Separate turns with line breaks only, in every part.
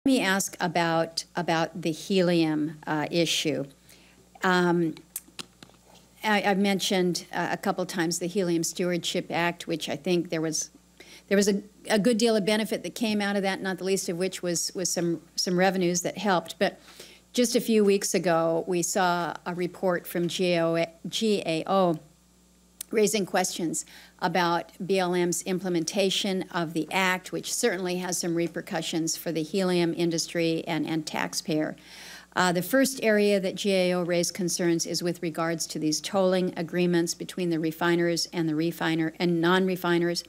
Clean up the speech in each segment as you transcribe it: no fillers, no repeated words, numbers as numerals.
Let me ask about the helium issue. I've mentioned a couple times the Helium Stewardship Act, which I think there was a good deal of benefit that came out of that, not the least of which was some revenues that helped. But just a few weeks ago, we saw a report from GAO raising questions about BLM's implementation of the Act, which certainly has some repercussions for the helium industry and taxpayer. The first area that GAO raised concerns is with regards to these tolling agreements between the refiners and the non-refiners.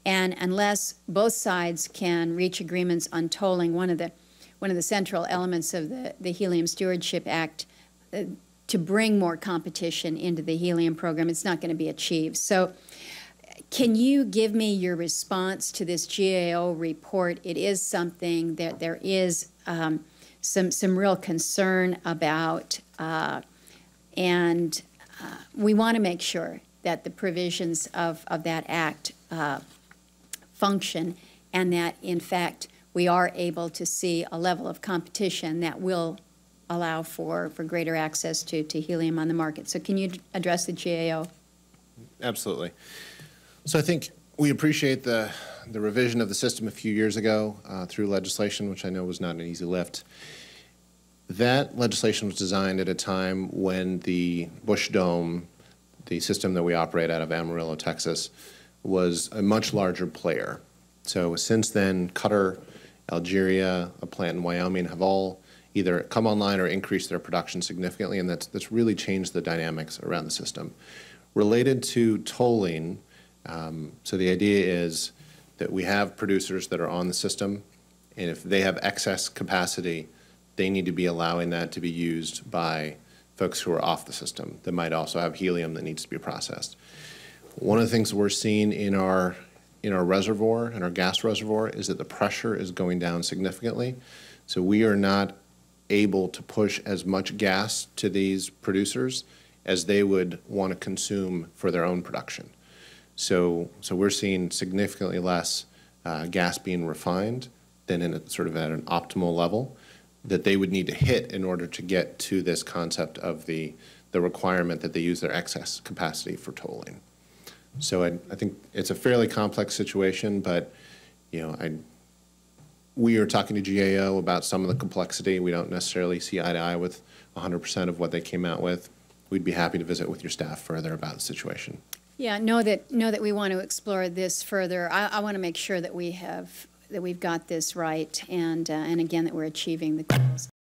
And unless both sides can reach agreements on tolling, one of the central elements of the Helium Stewardship Act to bring more competition into the helium program, it's not going to be achieved. So can you give me your response to this GAO report? It is something that there is some real concern about, and we want to make sure that the provisions of that act function, and that, in fact, we are able to see a level of competition that will allow for greater access to helium on the market. So can you address the GAO?
Absolutely. So I think we appreciate the revision of the system a few years ago through legislation, which I know was not an easy lift. That legislation was designed at a time when the Bush Dome, the system that we operate out of Amarillo, Texas, was a much larger player. So since then, Qatar, Algeria, a plant in Wyoming have all either come online or increased their production significantly, and that's really changed the dynamics around the system. Related to tolling, so the idea is that we have producers that are on the system, and if they have excess capacity, they need to be allowing that to be used by folks who are off the system that might also have helium that needs to be processed. One of the things we're seeing in our reservoir, in our gas reservoir, is that the pressure is going down significantly. So we are not able to push as much gas to these producers as they would want to consume for their own production. So we're seeing significantly less gas being refined than in sort of at an optimal level that they would need to hit in order to get to this concept of the requirement that they use their excess capacity for tolling. So I think it's a fairly complex situation, but we are talking to GAO about some of the complexity. We don't necessarily see eye to eye with 100% of what they came out with. We'd be happy to visit with your staff further about the situation.
Yeah, know that we want to explore this further. I want to make sure that we've got this right, and again that we're achieving the goals.